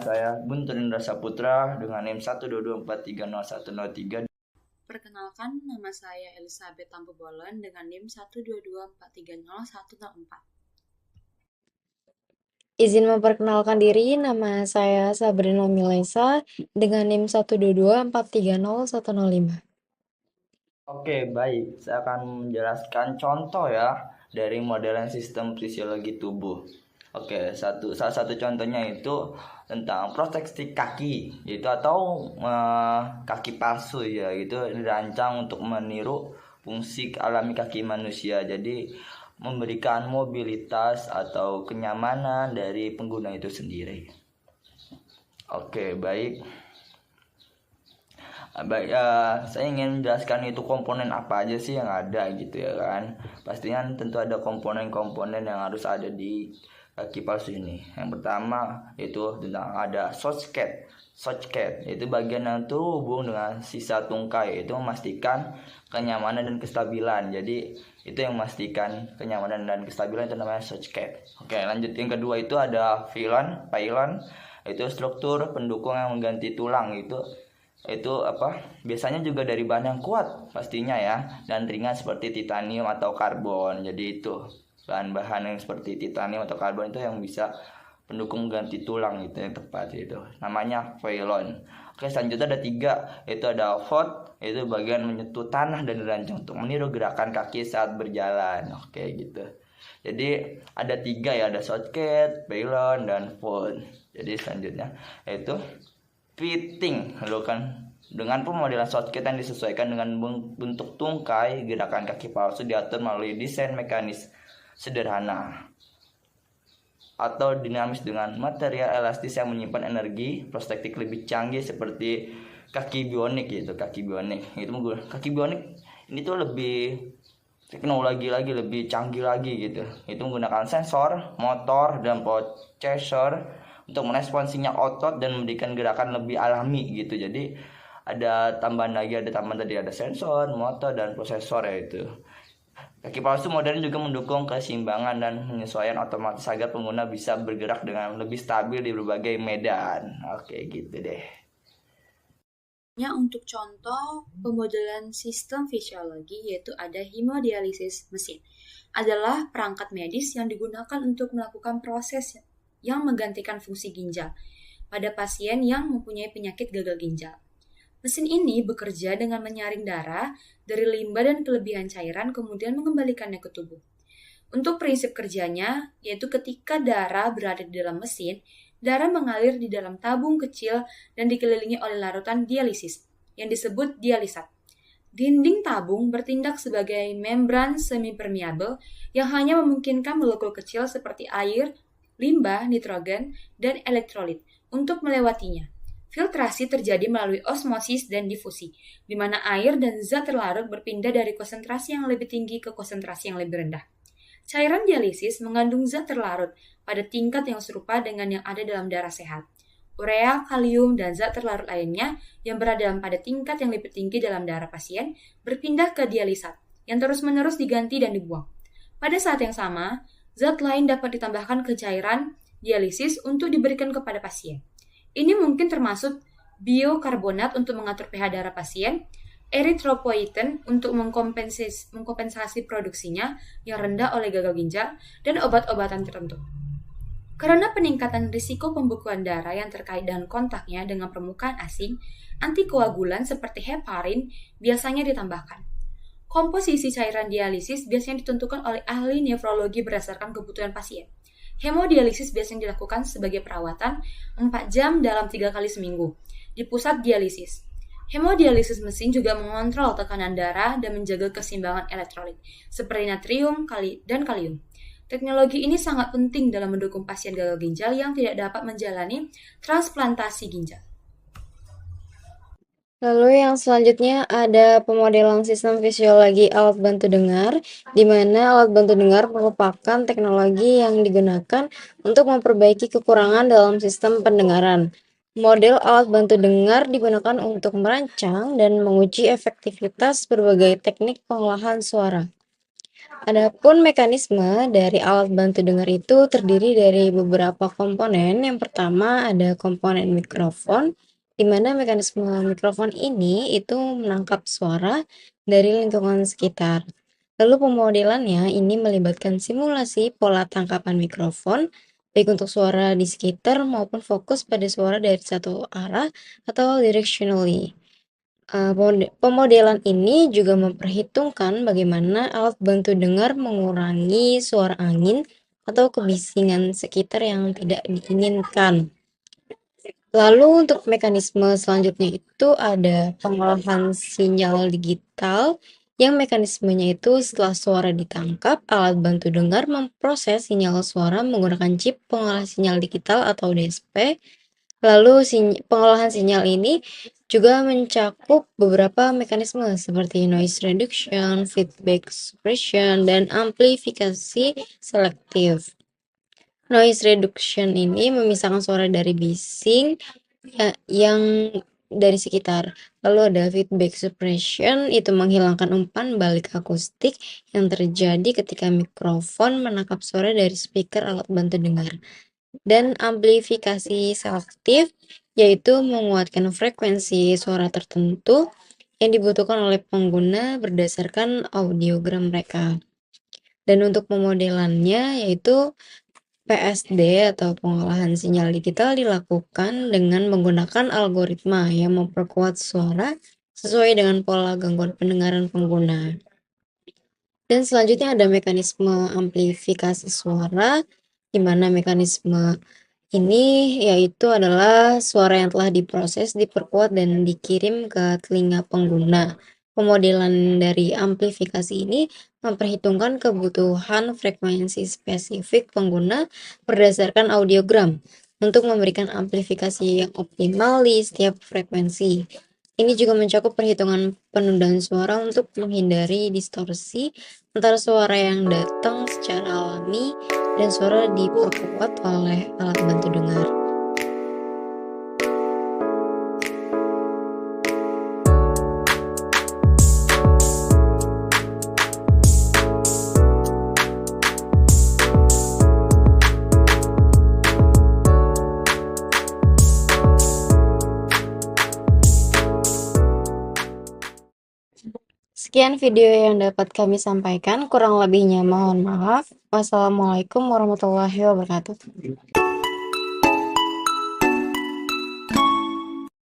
saya Guntur Indra Saputra dengan NIM 122430103. Perkenalkan, nama saya Elizabeth Tampu Bolen dengan NIM 122430104. Izin memperkenalkan diri, nama saya Sabrina Milesa dengan NIM 122430105. Oke, baik. Saya akan menjelaskan contoh ya dari modelan sistem fisiologi tubuh. Oke, salah satu contohnya itu tentang proteksi kaki, yaitu atau kaki palsu ya, itu dirancang untuk meniru fungsi alami kaki manusia. Jadi memberikan mobilitas atau kenyamanan dari pengguna itu sendiri. Oke, baik. Baik, saya ingin menjelaskan itu komponen apa aja sih yang ada gitu ya kan. Pastinya tentu ada komponen-komponen yang harus ada di kaki palsu ini. Yang pertama itu tentang ada socket. Socket itu bagian yang terhubung dengan sisa tungkai, itu memastikan kenyamanan dan kestabilan. Jadi itu yang memastikan kenyamanan dan kestabilan, itu namanya socket. Oke, lanjut. Yang kedua itu ada pylon. Itu struktur pendukung yang mengganti tulang. Itu biasanya juga dari bahan yang kuat pastinya ya, dan ringan seperti titanium atau karbon. Jadi itu bahan-bahan yang seperti titanium atau karbon itu yang bisa pendukung ganti tulang, itu yang tepat, itu namanya pylon. Oke, selanjutnya ada 3, itu ada foot, itu bagian menyentuh tanah dan dirancang untuk meniru gerakan kaki saat berjalan. Oke gitu. Jadi ada 3 ya, ada socket, pylon, dan foot. Jadi selanjutnya yaitu fitting, dengan pemodelan socket yang disesuaikan dengan bentuk tungkai, gerakan kaki palsu diatur melalui desain mekanis sederhana atau dinamis dengan material elastis yang menyimpan energi. Prostetik lebih canggih seperti kaki bionik gitu. Kaki bionik ini tuh lebih teknologi lagi, lebih canggih lagi gitu. Itu menggunakan sensor, motor, dan processor untuk merespons sinyal otot dan memberikan gerakan lebih alami gitu. Jadi ada tambahan tadi, ada sensor, motor, dan prosesor ya itu. Kaki palsu modern juga mendukung keseimbangan dan penyesuaian otomatis agar pengguna bisa bergerak dengan lebih stabil di berbagai medan. Oke gitu deh. Untuk contoh pemodelan sistem fisiologi, yaitu ada hemodialisis mesin. Adalah perangkat medis yang digunakan untuk melakukan proses yang menggantikan fungsi ginjal pada pasien yang mempunyai penyakit gagal ginjal. Mesin ini bekerja dengan menyaring darah dari limbah dan kelebihan cairan, kemudian mengembalikannya ke tubuh. Untuk prinsip kerjanya, yaitu ketika darah berada di dalam mesin, darah mengalir di dalam tabung kecil dan dikelilingi oleh larutan dialisis, yang disebut dialisat. Dinding tabung bertindak sebagai membran semi-permeabel yang hanya memungkinkan molekul kecil seperti air, limbah, nitrogen, dan elektrolit untuk melewatinya. Filtrasi terjadi melalui osmosis dan difusi, di mana air dan zat terlarut berpindah dari konsentrasi yang lebih tinggi ke konsentrasi yang lebih rendah. Cairan dialisis mengandung zat terlarut pada tingkat yang serupa dengan yang ada dalam darah sehat. Urea, kalium, dan zat terlarut lainnya yang berada pada tingkat yang lebih tinggi dalam darah pasien berpindah ke dialisat, yang terus-menerus diganti dan dibuang. Pada saat yang sama, zat lain dapat ditambahkan ke cairan dialisis untuk diberikan kepada pasien. Ini mungkin termasuk biokarbonat untuk mengatur pH darah pasien, erythropoietin untuk mengkompensasi produksinya yang rendah oleh gagal ginjal, dan obat-obatan tertentu. Karena peningkatan risiko pembekuan darah yang terkait dengan kontaknya dengan permukaan asing, antikoagulan seperti heparin biasanya ditambahkan. Komposisi cairan dialisis biasanya ditentukan oleh ahli nefrologi berdasarkan kebutuhan pasien. Hemodialisis biasanya dilakukan sebagai perawatan 4 jam dalam 3 kali seminggu di pusat dialisis. Hemodialisis mesin juga mengontrol tekanan darah dan menjaga keseimbangan elektrolit seperti natrium dan kalium. Teknologi ini sangat penting dalam mendukung pasien gagal ginjal yang tidak dapat menjalani transplantasi ginjal. Lalu yang selanjutnya ada pemodelan sistem fisiologi alat bantu dengar, di mana alat bantu dengar merupakan teknologi yang digunakan untuk memperbaiki kekurangan dalam sistem pendengaran. Model alat bantu dengar digunakan untuk merancang dan menguji efektivitas berbagai teknik pengolahan suara. Adapun mekanisme dari alat bantu dengar itu terdiri dari beberapa komponen. Yang pertama ada komponen mikrofon, di mana mekanisme mikrofon ini itu menangkap suara dari lingkungan sekitar. Lalu pemodelannya ini melibatkan simulasi pola tangkapan mikrofon, baik untuk suara di sekitar maupun fokus pada suara dari satu arah atau directionally. Pemodelan ini juga memperhitungkan bagaimana alat bantu dengar mengurangi suara angin atau kebisingan sekitar yang tidak diinginkan. Lalu untuk mekanisme selanjutnya itu ada pengolahan sinyal digital yang mekanismenya itu setelah suara ditangkap, alat bantu dengar memproses sinyal suara menggunakan chip pengolah sinyal digital atau DSP. Lalu pengolahan sinyal ini juga mencakup beberapa mekanisme seperti noise reduction, feedback suppression, dan amplifikasi selektif. Noise reduction ini memisahkan suara dari bising yang dari sekitar. Lalu ada feedback suppression, itu menghilangkan umpan balik akustik yang terjadi ketika mikrofon menangkap suara dari speaker alat bantu dengar. Dan amplifikasi selektif, yaitu menguatkan frekuensi suara tertentu yang dibutuhkan oleh pengguna berdasarkan audiogram mereka. Dan untuk pemodelannya yaitu PSD atau pengolahan sinyal digital dilakukan dengan menggunakan algoritma yang memperkuat suara sesuai dengan pola gangguan pendengaran pengguna. Dan selanjutnya ada mekanisme amplifikasi suara, di mana mekanisme ini yaitu adalah suara yang telah diproses, diperkuat, dan dikirim ke telinga pengguna. Pemodelan dari amplifikasi ini memperhitungkan kebutuhan frekuensi spesifik pengguna berdasarkan audiogram untuk memberikan amplifikasi yang optimal di setiap frekuensi. Ini juga mencakup perhitungan penundaan suara untuk menghindari distorsi antara suara yang datang secara alami dan suara diperkuat oleh alat bantu dengar. Sekian video yang dapat kami sampaikan, kurang lebihnya mohon maaf. Wassalamualaikum warahmatullahi wabarakatuh.